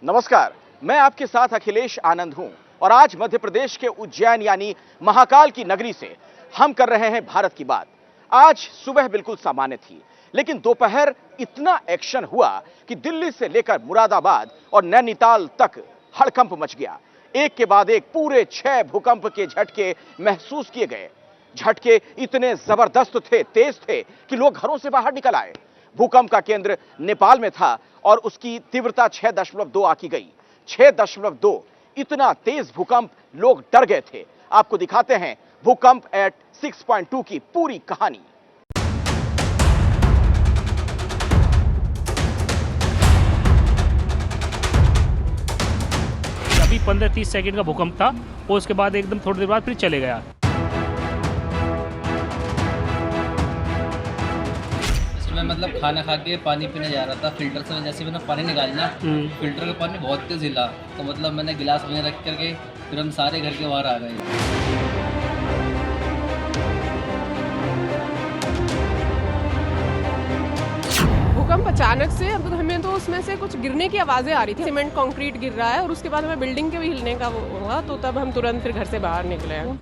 नमस्कार, मैं आपके साथ अखिलेश आनंद हूं और आज मध्य प्रदेश के उज्जैन यानी महाकाल की नगरी से हम कर रहे हैं भारत की बात। आज सुबह बिल्कुल सामान्य थी, लेकिन दोपहर इतना एक्शन हुआ कि दिल्ली से लेकर मुरादाबाद और नैनीताल तक हड़कंप मच गया। एक के बाद एक पूरे 6 भूकंप के झटके महसूस किए गए। झटके इतने जबरदस्त थे, तेज थे कि लोग घरों से बाहर निकल आए। भूकंप का केंद्र नेपाल में था और उसकी तीव्रता 6.2 आंकी गई। 6.2 इतना तेज भूकंप, लोग डर गए थे। आपको दिखाते हैं भूकंप एट 6.2 की पूरी कहानी। अभी 15-30 सेकंड का भूकंप था और उसके बाद एकदम थोड़ी देर बाद फिर चले गया। मैं मतलब खाना खा के पानी पीने जा रहा था, फिल्टर से जैसे मैंने पानी निकालना, फिल्टर का पानी बहुत तेज हिला, तो मतलब मैंने गिलास में रख करके फिर हम सारे घर के बाहर आ गए। भूकंप अचानक से, अब हमें तो उसमें से कुछ गिरने की आवाज़ें आ रही थी। सीमेंट कंक्रीट गिर रहा है और उसके बाद हमें बिल्डिंग के भी हिलने का वो हुआ, तो तब हम तुरंत फिर घर से बाहर निकले हैं।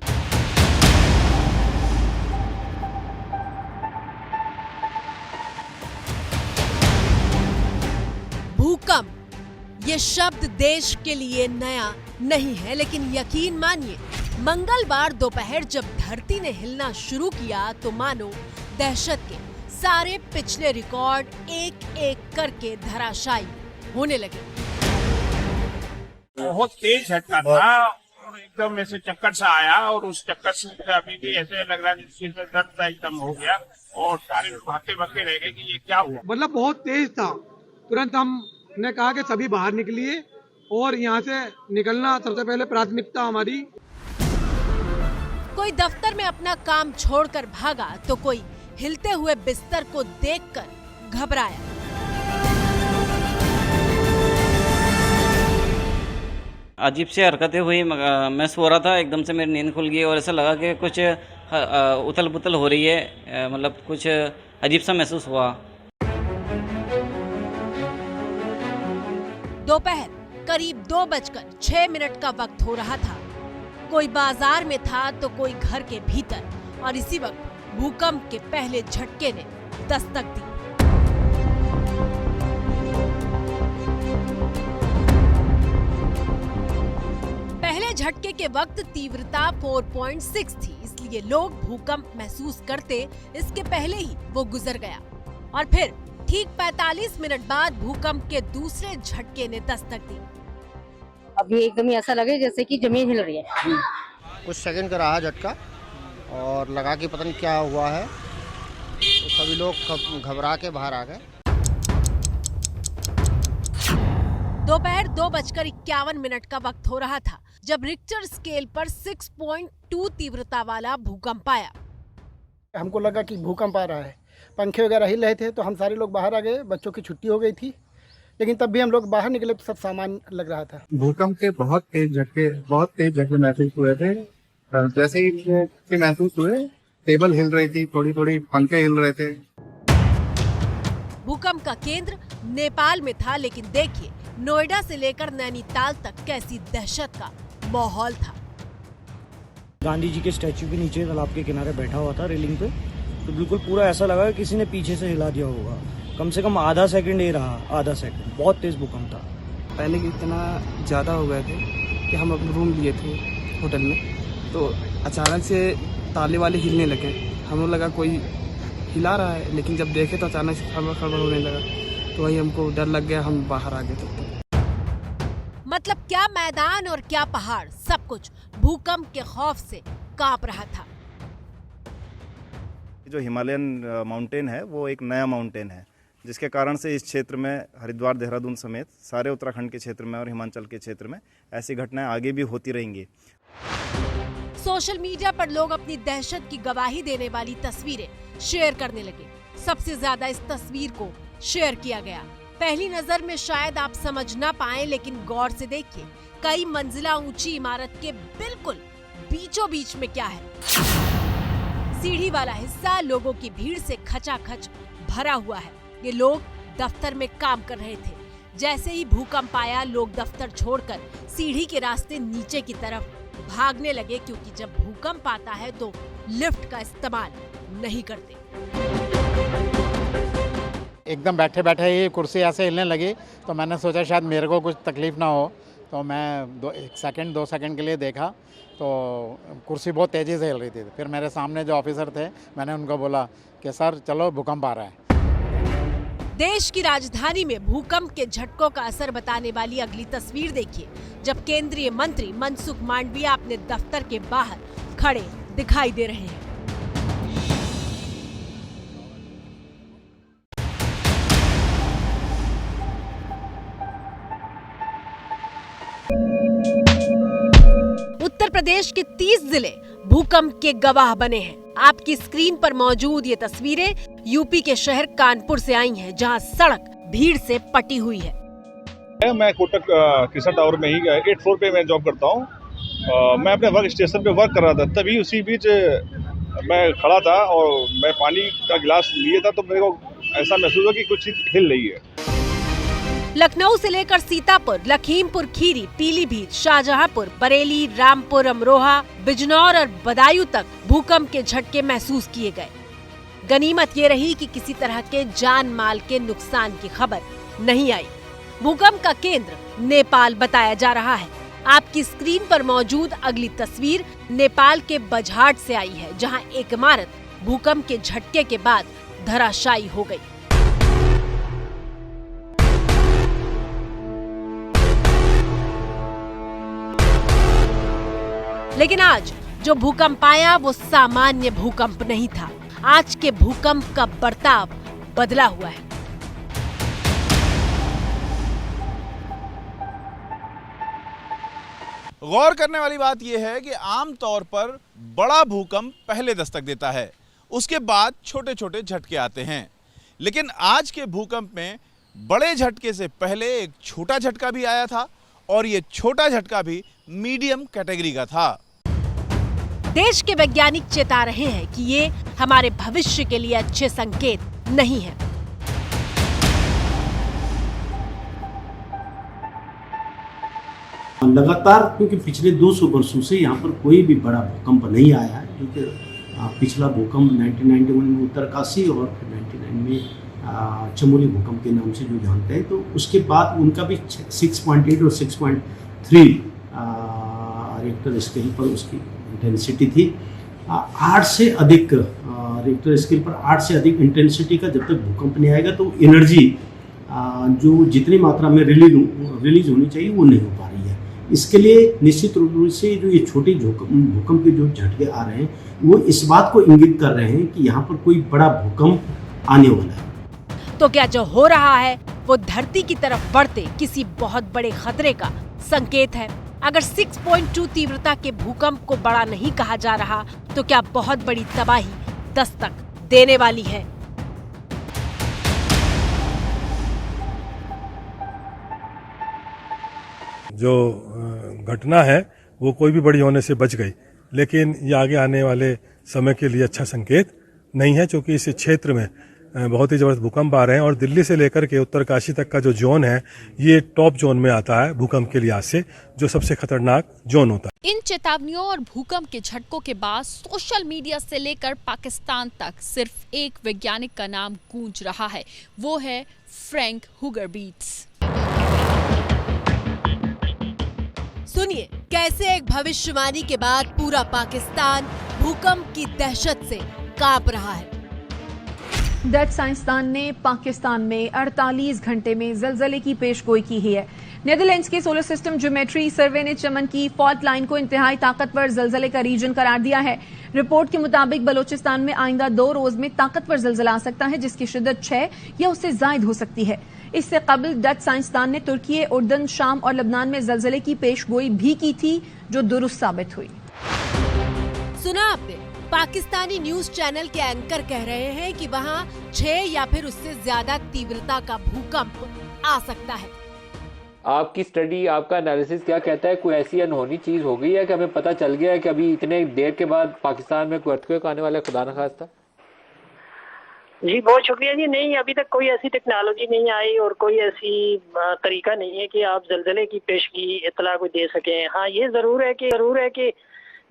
भूकंप, ये शब्द देश के लिए नया नहीं है, लेकिन यकीन मानिए, मंगलवार दोपहर जब धरती ने हिलना शुरू किया तो मानो दहशत के सारे पिछले रिकॉर्ड एक एक करके धराशायी होने लगे। बहुत तेज झटका था और एकदम ऐसे चक्कर सा आया और उस चक्कर से अभी भी ऐसे लग रहा है जिससे दर्द सा एकदम हो गया और सारे भागते भागते रह गए कि ये क्या हुआ। मतलब बहुत तेज था। तुरंत हमने कहा कि सभी बाहर निकलिए और यहाँ से निकलना सबसे पहले प्राथमिकता हमारी। कोई दफ्तर में अपना काम छोड़कर भागा तो कोई हिलते हुए बिस्तर को देखकर घबराया। अजीब सी हरकतें हुई। मैं सो रहा था, एकदम से मेरी नींद खुल गई और ऐसा लगा कि कुछ उथल पुथल हो रही है, मतलब कुछ अजीब सा महसूस हुआ। दोपहर करीब 2:06 का वक्त हो रहा था। कोई बाजार में था तो कोई घर के भीतर, और इसी वक्त भूकंप के पहले झटके ने दस्तक दी। पहले झटके के वक्त तीव्रता 4.6 थी, इसलिए लोग भूकंप महसूस करते इसके पहले ही वो गुजर गया। और फिर ठीक 45 मिनट बाद भूकंप के दूसरे झटके ने दस्तक दी। अभी एकदम ही ऐसा लगे जैसे कि जमीन हिल रही है। कुछ सेकंड का रहा झटका और लगा कि पता नहीं क्या हुआ है, तो सभी लोग घबरा के बाहर आ गए। दोपहर 2:51 का वक्त हो रहा था जब रिक्टर स्केल पर 6.2 तीव्रता वाला भूकंप आया। हमको लगा कि भूकंप आ रहा है, पंखे वगैरह हिल रहे थे तो हम सारे लोग बाहर आ गए। बच्चों की छुट्टी हो गई थी, लेकिन तब भी हम लोग बाहर निकले तो सब सामान लग रहा था। भूकंप के बहुत तेज झटके महसूस हुए थे। जैसे ही महसूस हुए, टेबल हिल रही थी, थोड़ी थोड़ी पंखे हिल रहे थे। भूकंप का केंद्र नेपाल में था, लेकिन देखिए नोएडा से लेकर नैनीताल तक कैसी दहशत का माहौल था। गांधी जी के स्टैचू के नीचे तालाब के किनारे बैठा हुआ था रेलिंग पे, तो बिल्कुल पूरा ऐसा लगा कि किसी ने पीछे से हिला दिया होगा। कम से कम आधा सेकंड ही रहा, आधा सेकंड। बहुत तेज भूकंप था। पहले इतना ज़्यादा हो गए थे कि हम अपना रूम लिए थे होटल में, तो अचानक से ताले वाले हिलने लगे। हमें लगा कोई हिला रहा है, लेकिन जब देखे तो अचानक से खड़बड़ होने लगा, तो वही हमको डर लग गया, हम बाहर आ गए थे। मतलब क्या मैदान और क्या पहाड़, सब कुछ भूकंप के खौफ से कांप रहा था। जो हिमालयन माउंटेन है वो एक नया माउंटेन है, जिसके कारण से इस क्षेत्र में हरिद्वार, देहरादून समेत सारे उत्तराखंड के क्षेत्र में और हिमाचल के क्षेत्र में ऐसी घटनाएं आगे भी होती रहेंगी। सोशल मीडिया पर लोग अपनी दहशत की गवाही देने वाली तस्वीरें शेयर करने लगे। सबसे ज्यादा इस तस्वीर को शेयर किया गया। पहली नजर में शायद आप समझ ना पाएं, लेकिन गौर से देखिए, कई मंजिला ऊंची इमारत के बिल्कुल बीचों बीच में क्या है। सीढ़ी वाला हिस्सा लोगों की भीड़ से खचाखच भरा हुआ है। ये लोग दफ्तर में काम कर रहे थे। जैसे ही भूकंप आया, लोग दफ्तर छोड़कर सीढ़ी के रास्ते नीचे की तरफ भागने लगे, क्योंकि जब भूकंप आता है तो लिफ्ट का इस्तेमाल नहीं करते। एकदम बैठे बैठे ही कुर्सी ऐसे हिलने लगी तो मैंने सोचा शायद मेरे को कुछ तकलीफ ना हो, तो मैं 2 सेकंड के लिए देखा तो कुर्सी बहुत तेज़ी से हिल रही थी। फिर मेरे सामने जो ऑफिसर थे, मैंने उनको बोला कि सर चलो भूकंप आ रहा है। देश की राजधानी में भूकंप के झटकों का असर बताने वाली अगली तस्वीर देखिए, जब केंद्रीय मंत्री मनसुख मांडविया अपने दफ्तर के बाहर खड़े दिखाई दे रहे हैं। उत्तर प्रदेश के 30 जिले भूकंप के गवाह बने हैं। आपकी स्क्रीन पर मौजूद ये तस्वीरें यूपी के शहर कानपुर से आई हैं, जहां सड़क भीड़ से पटी हुई है। मैं कोटक किसान टावर में ही 8th फ्लोर पे मैं जॉब करता हूं। मैं अपने वर्क स्टेशन पे वर्क कर रहा था, तभी उसी बीच मैं खड़ा था और मैं पानी का गिलास लिए था, तो मेरे को ऐसा महसूस हुआ कि कुछ चीज हिल रही है। लखनऊ से लेकर सीतापुर, लखीमपुर खीरी, पीलीभीत, शाहजहांपुर, बरेली, रामपुर, अमरोहा, बिजनौर और बदायूं तक भूकंप के झटके महसूस किए गए। गनीमत ये रही कि किसी तरह के जान माल के नुकसान की खबर नहीं आई। भूकंप का केंद्र नेपाल बताया जा रहा है। आपकी स्क्रीन पर मौजूद अगली तस्वीर नेपाल के बझाट से आई है, जहां एक इमारत भूकंप के झटके के बाद धराशायी हो गई। लेकिन आज जो भूकंप आया वो सामान्य भूकंप नहीं था। आज के भूकंप का बर्ताव बदला हुआ है। गौर करने वाली बात यह है कि आमतौर पर बड़ा भूकंप पहले दस्तक देता है, उसके बाद छोटे छोटे झटके आते हैं। लेकिन आज के भूकंप में बड़े झटके से पहले एक छोटा झटका भी आया था, और ये छोटा झटका भी मीडियम कैटेगरी का था। देश के वैज्ञानिक चेता रहे हैं कि ये हमारे भविष्य के लिए अच्छे संकेत नहीं है। लगातार, क्योंकि पिछले 200 वर्षों से यहाँ पर कोई भी बड़ा भूकंप नहीं आया है, क्योंकि पिछला भूकंप 1991 में उत्तरकाशी और 99 में चमोली भूकंप के नाम से जो जानते हैं, तो उसके बाद उनका भी 6.8 और 6.3 रिक्टर स्केल पर उसकी इंटेंसिटी थी। 8 से अधिक रिक्टर स्केल पर 8 से अधिक इंटेंसिटी का जब तक भूकंप नहीं आएगा तो एनर्जी जो जितनी मात्रा में रिलीज होनी चाहिए वो नहीं हो पा रही है। इसके लिए निश्चित रूप से जो ये छोटे भूकंप के जो झटके आ रहे हैं वो इस बात को इंगित कर रहे हैं कि यहाँ पर कोई बड़ा भूकंप आने वाला है। तो क्या जो हो रहा है वो धरती की तरफ बढ़ते किसी बहुत बड़े खतरे का संकेत है? अगर 6.2 तीव्रता के भूकंप को बड़ा नहीं कहा जा रहा तो क्या बहुत बड़ी तबाही दस्तक देने वाली है? जो घटना है वो कोई भी बड़ी होने से बच गई, लेकिन ये आगे आने वाले समय के लिए अच्छा संकेत नहीं है, क्योंकि इस क्षेत्र में बहुत ही जबरदस्त भूकंप आ रहे हैं और दिल्ली से लेकर के उत्तरकाशी तक का जो जोन है ये टॉप जोन में आता है भूकंप के लिहाज से, जो सबसे खतरनाक जोन होता है। इन चेतावनियों और भूकंप के झटकों के बाद सोशल मीडिया से लेकर पाकिस्तान तक सिर्फ एक वैज्ञानिक का नाम गूंज रहा है, वो है फ्रैंक हुगरबीट्स। सुनिए कैसे एक भविष्यवाणी के बाद पूरा पाकिस्तान भूकंप की दहशत से कांप रहा है। डच साइंसदान ने पाकिस्तान में 48 घंटे में जलजले की पेशगोई की है। नेदरलैंड्स के सोलर सिस्टम ज्योमेट्री सर्वे ने चमन की फॉल्ट लाइन को इंतहाई ताकतवर जलजले का रीजन करार दिया है। रिपोर्ट के मुताबिक बलोचिस्तान में आइंदा 2 रोज में ताकतवर जलजला आ सकता है, जिसकी शिद्दत 6 या उससे जायद हो सकती है। इससे कबल डच साइंसदान ने तुर्की, उर्दन, शाम और लबनान में जलजले की पेशगोई भी की थी, जो दुरुस्त साबित हुई। सुना आपने, पाकिस्तानी न्यूज चैनल के एंकर कह रहे हैं कि वहां 6 या फिर उससे ज्यादा तीव्रता का भूकंप आ सकता है। आपकी स्टडी, आपका एनालिसिस क्या कहता है? कोई ऐसी अनहोनी चीज हो गई है कि हमें पता चल गया है कि अभी इतने देर के बाद पाकिस्तान में कोई अर्थक्वेक आने वाला है, खुदा न खास्ता? जी बहुत शुक्रिया जी। नहीं, अभी तक कोई ऐसी टेक्नोलॉजी नहीं आई और कोई ऐसी तरीका नहीं है कि आप जलजले की पेशगी इतला को दे सकें। हाँ, ये जरूर है कि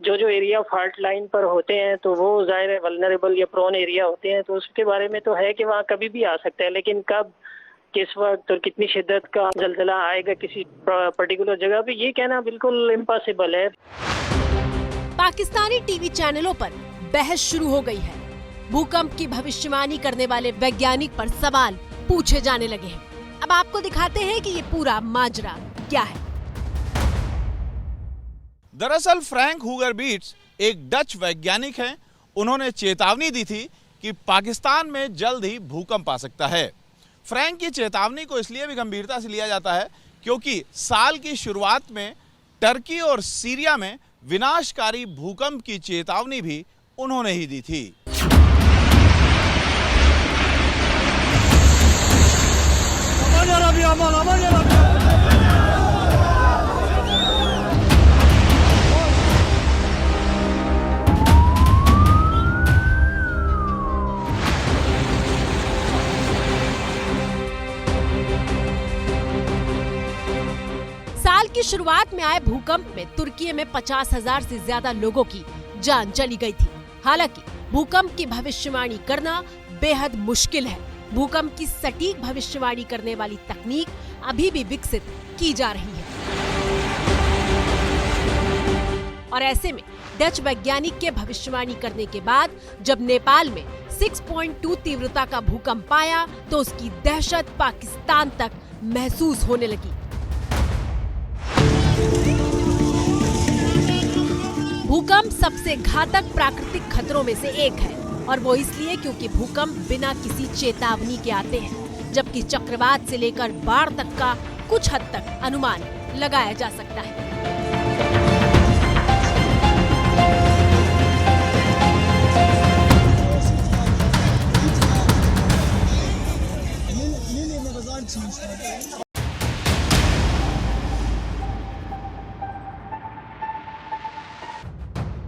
जो एरिया फॉल्ट लाइन पर होते हैं तो वो ज़ाहिर है वल्नरेबल या प्रोन एरिया होते हैं, तो उसके बारे में तो है कि वहाँ कभी भी आ सकता है, लेकिन कब, किस वक्त और कितनी शिद्दत का जलजला आएगा किसी पर्टिकुलर जगह पे, ये कहना बिल्कुल इम्पॉसिबल है। पाकिस्तानी टीवी चैनलों पर बहस शुरू हो गई है। भूकंप की भविष्यवाणी करने वाले वैज्ञानिक पर सवाल पूछे जाने लगे हैं। अब आपको दिखाते हैं कि ये पूरा माजरा क्या है। दरअसल फ्रैंक हुगरबीट्स एक डच वैज्ञानिक हैं। उन्होंने चेतावनी दी थी कि पाकिस्तान में जल्द ही भूकंप आ सकता है। फ्रैंक की चेतावनी को इसलिए भी गंभीरता से लिया जाता है क्योंकि साल की शुरुआत में टर्की और सीरिया में विनाशकारी भूकंप की चेतावनी भी उन्होंने ही दी थी। साल की शुरुआत में आए भूकंप में तुर्की में 50,000 से ज्यादा लोगों की जान चली गई थी। हालांकि भूकंप की भविष्यवाणी करना बेहद मुश्किल है। भूकंप की सटीक भविष्यवाणी करने वाली तकनीक अभी भी विकसित की जा रही है और ऐसे में डच वैज्ञानिक के भविष्यवाणी करने के बाद जब नेपाल में 6.2 तीव्रता का भूकंप आया तो उसकी दहशत पाकिस्तान तक महसूस होने लगी। भूकंप सबसे घातक प्राकृतिक खतरों में से एक है और वो इसलिए क्योंकि भूकंप बिना किसी चेतावनी के आते हैं, जबकि चक्रवात से लेकर बाढ़ तक का कुछ हद तक अनुमान लगाया जा सकता है।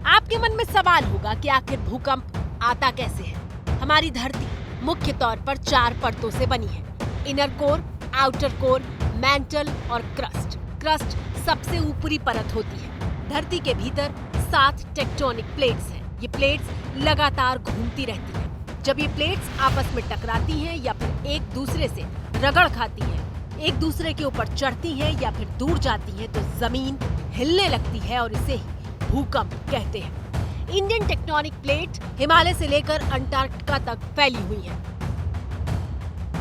आपके मन में सवाल होगा कि आखिर भूकंप आता कैसे है। हमारी धरती मुख्य तौर पर 4 परतों से बनी है। Inner core, outer core, mantle और क्रस्ट। क्रस्ट सबसे ऊपरी परत होती है। धरती के भीतर 7 टेक्टोनिक प्लेट्स हैं। ये प्लेट्स लगातार घूमती रहती हैं। जब ये प्लेट्स आपस में टकराती हैं या फिर एक दूसरे से रगड़ खाती हैं, एक दूसरे के ऊपर चढ़ती हैं या फिर दूर जाती हैं, तो जमीन हिलने लगती है और इसे ही भूकंप कहते हैं। इंडियन टेक्टोनिक प्लेट हिमालय से लेकर अंटार्कटिका तक फैली हुई है।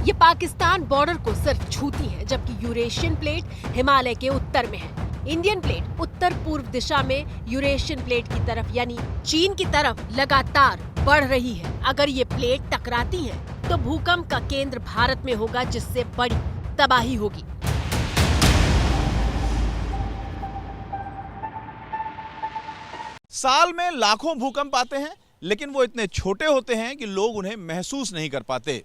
ये पाकिस्तान बॉर्डर को सिर्फ छूती है, जबकि यूरेशियन प्लेट हिमालय के उत्तर में है। इंडियन प्लेट उत्तर पूर्व दिशा में यूरेशियन प्लेट की तरफ यानी चीन की तरफ लगातार बढ़ रही है। अगर ये प्लेट टकराती है तो भूकंप का केंद्र भारत में होगा, जिससे बड़ी तबाही होगी। साल में लाखों भूकंप आते हैं, लेकिन वो इतने छोटे होते हैं कि लोग उन्हें महसूस नहीं कर पाते।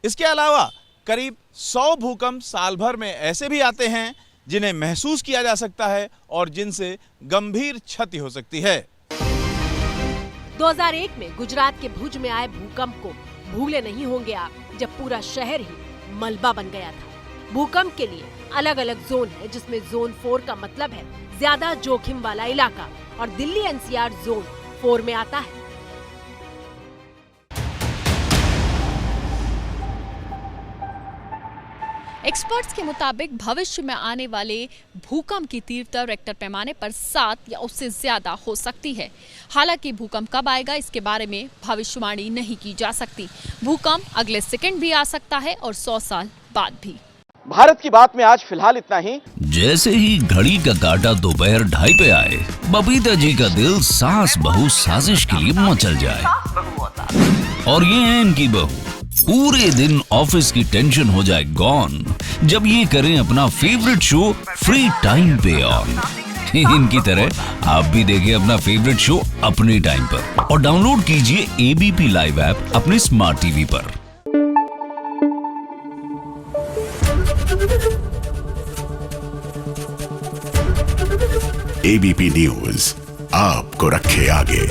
इसके अलावा करीब 100 भूकंप साल भर में ऐसे भी आते हैं जिन्हें महसूस किया जा सकता है और जिनसे गंभीर क्षति हो सकती है। 2001 में गुजरात के भुज में आए भूकंप को भूले नहीं होंगे आप, जब पूरा शहर ही मलबा बन गया था। भूकंप के लिए अलग अलग जोन है, जिसमें जोन 4 का मतलब है ज्यादा जोखिम वाला इलाका, और दिल्ली एनसीआर जोन 4 में आता है। एक्सपर्ट्स के मुताबिक भविष्य में आने वाले भूकंप की तीव्रता रेक्टर पैमाने पर 7 या उससे ज्यादा हो सकती है। हालांकि भूकंप कब आएगा इसके बारे में भविष्यवाणी नहीं की जा सकती। भूकंप अगले सेकंड भी आ सकता है और 100 साल बाद भी। भारत की बात में आज फिलहाल इतना ही। जैसे ही घड़ी का काटा दोपहर 2:30 पे आए, बबीता जी का दिल सास बहू साजिश के लिए मचल जाए। और ये है इनकी बहू, पूरे दिन ऑफिस की टेंशन हो जाए गॉन जब ये करें अपना फेवरेट शो फ्री टाइम पे ऑन। इनकी तरह आप भी देखें अपना फेवरेट शो अपने टाइम पर और डाउनलोड कीजिए एबीपी लाइव ऐप अपने स्मार्ट टीवी पर। एबीपी न्यूज आपको रखे आगे।